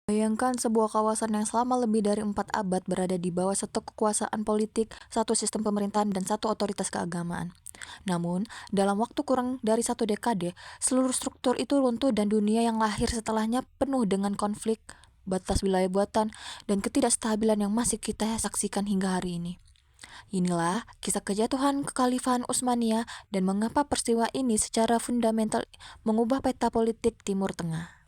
Bayangkan sebuah kawasan yang selama lebih dari 4 abad berada di bawah satu kekuasaan politik, satu sistem pemerintahan, dan satu otoritas keagamaan. Namun, dalam waktu kurang dari satu dekade, seluruh struktur itu runtuh dan dunia yang lahir setelahnya penuh dengan konflik, batas wilayah buatan, dan ketidakstabilan yang masih kita saksikan hingga hari ini. Inilah kisah kejatuhan Kekhalifahan Utsmaniyah dan mengapa peristiwa ini secara fundamental mengubah peta politik Timur Tengah.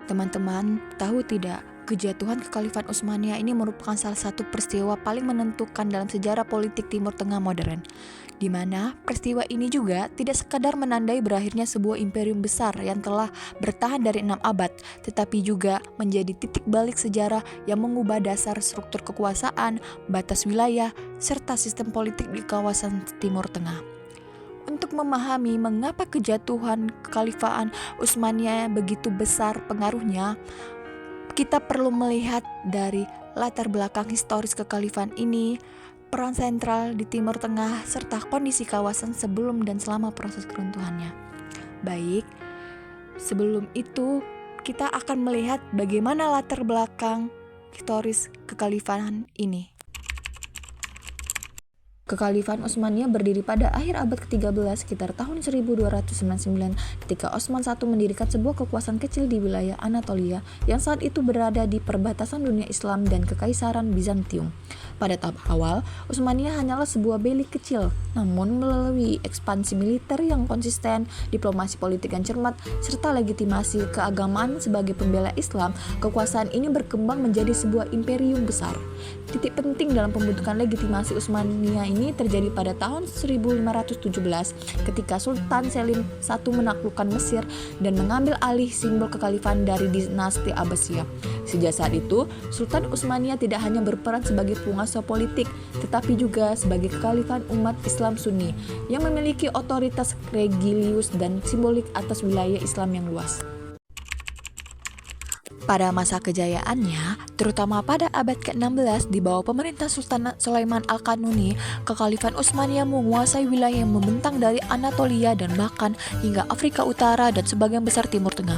Teman-teman, tahu tidak, kejatuhan Kekhalifahan Utsmaniyah ini merupakan salah satu peristiwa paling menentukan dalam sejarah politik Timur Tengah modern, di mana peristiwa ini juga tidak sekadar menandai berakhirnya sebuah imperium besar yang telah bertahan dari 6 abad, tetapi juga menjadi titik balik sejarah yang mengubah dasar struktur kekuasaan, batas wilayah, serta sistem politik di kawasan Timur Tengah. Untuk memahami mengapa kejatuhan Kekhalifahan Utsmaniyah begitu besar pengaruhnya, kita perlu melihat dari latar belakang historis kekhalifahan ini, peran sentral di Timur Tengah, serta kondisi kawasan sebelum dan selama proses keruntuhannya. Baik, sebelum itu kita akan melihat bagaimana latar belakang historis kekhalifahan ini. Kekhalifahan Utsmaniyah berdiri pada akhir abad ke-13 sekitar tahun 1299 ketika Osman I mendirikan sebuah kekuasaan kecil di wilayah Anatolia yang saat itu berada di perbatasan dunia Islam dan Kekaisaran Bizantium. Pada tahap awal, Utsmaniyah hanyalah sebuah belik kecil, namun melalui ekspansi militer yang konsisten, diplomasi politik yang cermat, serta legitimasi keagamaan sebagai pembela Islam, kekuasaan ini berkembang menjadi sebuah imperium besar. Titik penting dalam pembentukan legitimasi Utsmaniyah ini terjadi pada tahun 1517 ketika Sultan Selim I menaklukkan Mesir dan mengambil alih simbol kekhalifahan dari dinasti Abbasiyah. Sejak saat itu, Sultan Utsmaniyah tidak hanya berperan sebagai penguasa politik, tetapi juga sebagai kekhalifahan umat Islam Sunni yang memiliki otoritas religius dan simbolik atas wilayah Islam yang luas. Pada masa kejayaannya, terutama pada abad ke-16 di bawah pemerintah Sultan Sulaiman Al-Kanuni, Kekhalifahan Utsmaniyah menguasai wilayah yang membentang dari Anatolia dan bahkan hingga Afrika Utara dan sebagian besar Timur Tengah.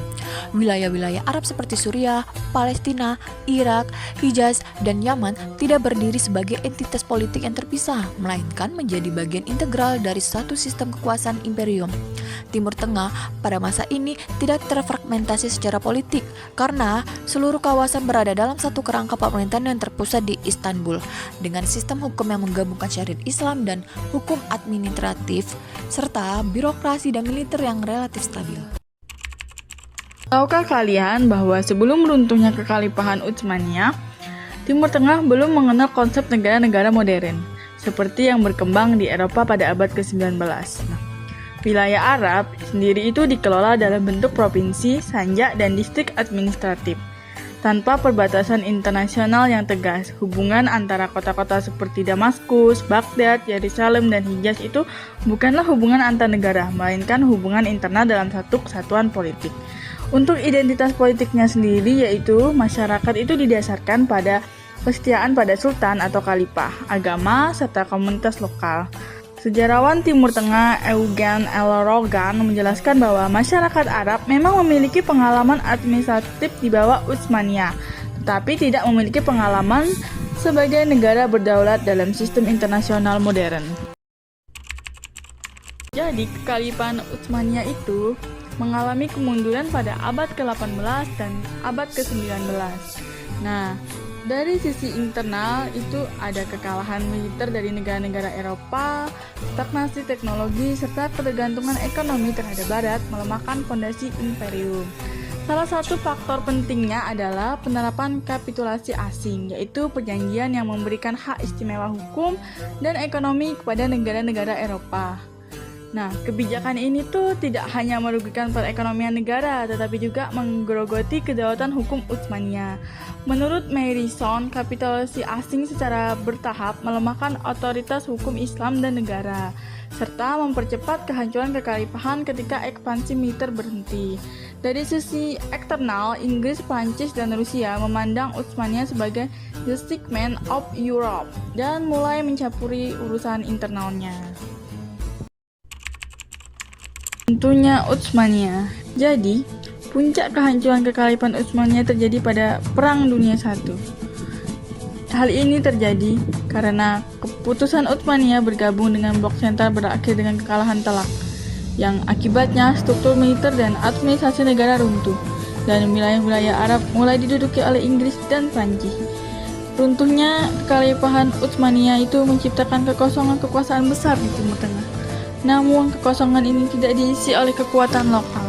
Wilayah-wilayah Arab seperti Suriah, Palestina, Irak, Hijaz, dan Yaman tidak berdiri sebagai entitas politik yang terpisah, melainkan menjadi bagian integral dari satu sistem kekuasaan imperium. Timur Tengah pada masa ini tidak terfragmentasi secara politik karena seluruh kawasan berada dalam satu kerangka pemerintahan yang terpusat di Istanbul dengan sistem hukum yang menggabungkan syariat Islam dan hukum administratif serta birokrasi dan militer yang relatif stabil. Tahukah kalian bahwa sebelum runtuhnya Kekhalifahan Utsmaniyah, Timur Tengah belum mengenal konsep negara-negara modern seperti yang berkembang di Eropa pada abad ke-19. Wilayah Arab sendiri itu dikelola dalam bentuk provinsi, sanjak, dan distrik administratif. Tanpa perbatasan internasional yang tegas, hubungan antara kota-kota seperti Damaskus, Baghdad, Yerusalem, dan Hijaz itu bukanlah hubungan antar negara, melainkan hubungan internal dalam satu kesatuan politik. Untuk identitas politiknya sendiri, yaitu masyarakat itu didasarkan pada kesetiaan pada sultan atau khalifah, agama, serta komunitas lokal. Sejarawan Timur Tengah Eugen L. Rogan menjelaskan bahwa masyarakat Arab memang memiliki pengalaman administratif di bawah Utsmaniyah, tetapi tidak memiliki pengalaman sebagai negara berdaulat dalam sistem internasional modern. Jadi, Kekhalifahan Utsmaniyah itu mengalami kemunduran pada abad ke-18 dan abad ke-19. Nah, dari sisi internal itu ada kekalahan militer dari negara-negara Eropa, stagnasi teknologi, serta ketergantungan ekonomi terhadap Barat melemahkan fondasi imperium. Salah satu faktor pentingnya adalah penerapan kapitulasi asing, yaitu perjanjian yang memberikan hak istimewa hukum dan ekonomi kepada negara-negara Eropa. Nah, kebijakan ini tuh tidak hanya merugikan perekonomian negara, tetapi juga menggerogoti kedaulatan hukum Utsmaniyah. Menurut Marison, kapitulasi asing secara bertahap melemahkan otoritas hukum Islam dan negara, serta mempercepat kehancuran kekhalifahan ketika ekspansi militer berhenti. Dari sisi eksternal, Inggris, Prancis, dan Rusia memandang Utsmaniyah sebagai the sick man of Europe dan mulai mencampuri urusan internalnya. runtuhnya Utsmania. Jadi, puncak kehancuran kekhalifahan Utsmania terjadi pada Perang Dunia I. Hal ini terjadi karena keputusan Utsmania bergabung dengan blok sentral berakhir dengan kekalahan telak, yang akibatnya struktur militer dan administrasi negara runtuh, dan wilayah-wilayah Arab mulai diduduki oleh Inggris dan Prancis. Runtuhnya kekhalifahan Utsmania itu menciptakan kekosongan kekuasaan besar di Timur Tengah. Namun, kekosongan ini tidak diisi oleh kekuatan lokal.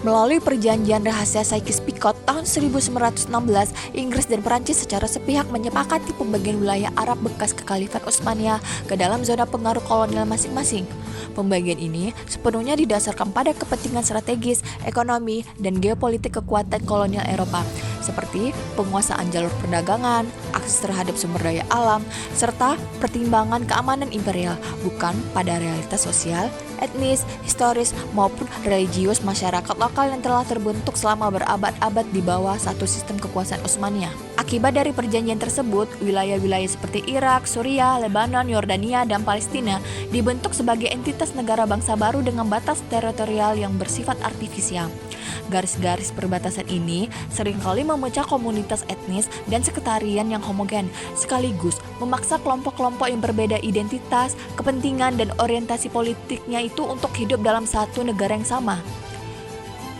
Melalui perjanjian rahasia Sykes-Picot tahun 1916, Inggris dan Perancis secara sepihak menyepakati pembagian wilayah Arab bekas kekhalifahan Utsmania ke dalam zona pengaruh kolonial masing-masing. Pembagian ini sepenuhnya didasarkan pada kepentingan strategis, ekonomi, dan geopolitik kekuatan kolonial Eropa, seperti penguasaan jalur perdagangan, akses terhadap sumber daya alam, serta pertimbangan keamanan imperial, bukan pada realitas sosial, etnis, historis, maupun religius masyarakat lokal yang telah terbentuk selama berabad-abad di bawah satu sistem kekuasaan Utsmania. Akibat dari perjanjian tersebut, wilayah-wilayah seperti Irak, Suriah, Lebanon, Yordania, dan Palestina dibentuk sebagai entitas negara bangsa baru dengan batas teritorial yang bersifat artifisial. Garis-garis perbatasan ini seringkali memecah komunitas etnis dan sekretarian yang homogen, sekaligus memaksa kelompok-kelompok yang berbeda identitas, kepentingan, dan orientasi politiknya itu untuk hidup dalam satu negara yang sama.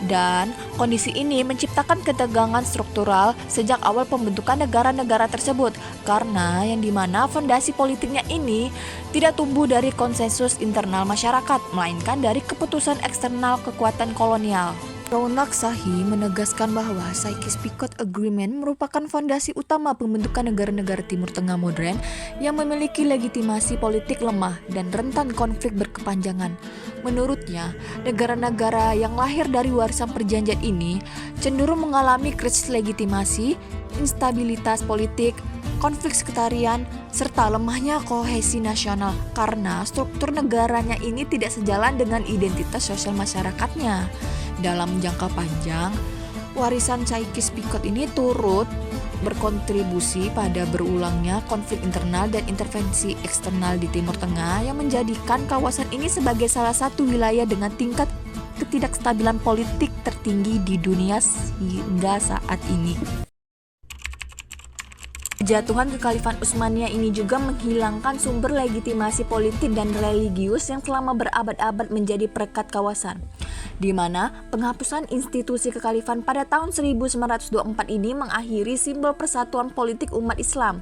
Dan kondisi ini menciptakan ketegangan struktural sejak awal pembentukan negara-negara tersebut, karena yang dimana fondasi politiknya ini tidak tumbuh dari konsensus internal masyarakat, melainkan dari keputusan eksternal kekuatan kolonial. Raunak Shahi menegaskan bahwa Sykes-Picot Agreement merupakan fondasi utama pembentukan negara-negara Timur Tengah modern yang memiliki legitimasi politik lemah dan rentan konflik berkepanjangan. Menurutnya, negara-negara yang lahir dari warisan perjanjian ini cenderung mengalami krisis legitimasi, instabilitas politik, konflik sekretarian, serta lemahnya kohesi nasional karena struktur negaranya ini tidak sejalan dengan identitas sosial masyarakatnya. Dalam jangka panjang, warisan Sykes-Picot ini turut berkontribusi pada berulangnya konflik internal dan intervensi eksternal di Timur Tengah yang menjadikan kawasan ini sebagai salah satu wilayah dengan tingkat ketidakstabilan politik tertinggi di dunia hingga saat ini. Kejatuhan kekhalifahan Utsmania ini juga menghilangkan sumber legitimasi politik dan religius yang selama berabad-abad menjadi perekat kawasan, di mana penghapusan institusi kekhalifahan pada tahun 1924 ini mengakhiri simbol persatuan politik umat Islam.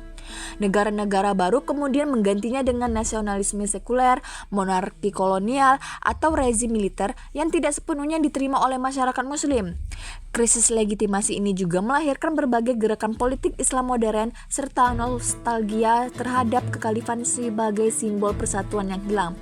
Negara-negara baru kemudian menggantinya dengan nasionalisme sekuler, monarki kolonial, atau rezim militer yang tidak sepenuhnya diterima oleh masyarakat muslim. Krisis legitimasi ini juga melahirkan berbagai gerakan politik Islam modern serta nostalgia terhadap kekhalifahan sebagai simbol persatuan yang hilang.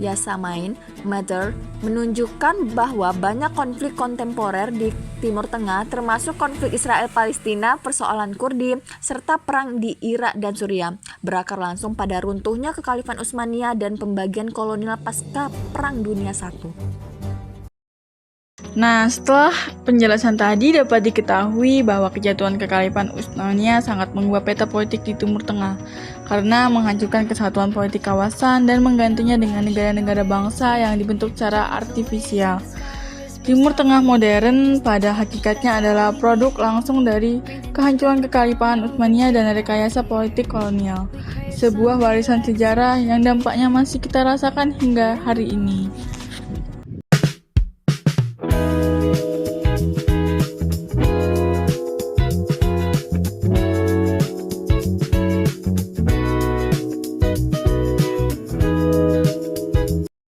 Yasamain Matter menunjukkan bahwa banyak konflik kontemporer di Timur Tengah, termasuk konflik Israel-Palestina, persoalan Kurdi, serta perang di Irak dan Suriah, berakar langsung pada runtuhnya kekhalifahan Utsmania dan pembagian kolonial pasca Perang Dunia I. Nah, setelah penjelasan tadi dapat diketahui bahwa kejatuhan kekhalifahan Utsmania sangat mengubah peta politik di Timur Tengah karena menghancurkan kesatuan politik kawasan dan menggantinya dengan negara-negara bangsa yang dibentuk secara artifisial. Timur Tengah modern pada hakikatnya adalah produk langsung dari kehancuran kekhalifahan Utsmania dan rekayasa politik kolonial, sebuah warisan sejarah yang dampaknya masih kita rasakan hingga hari ini.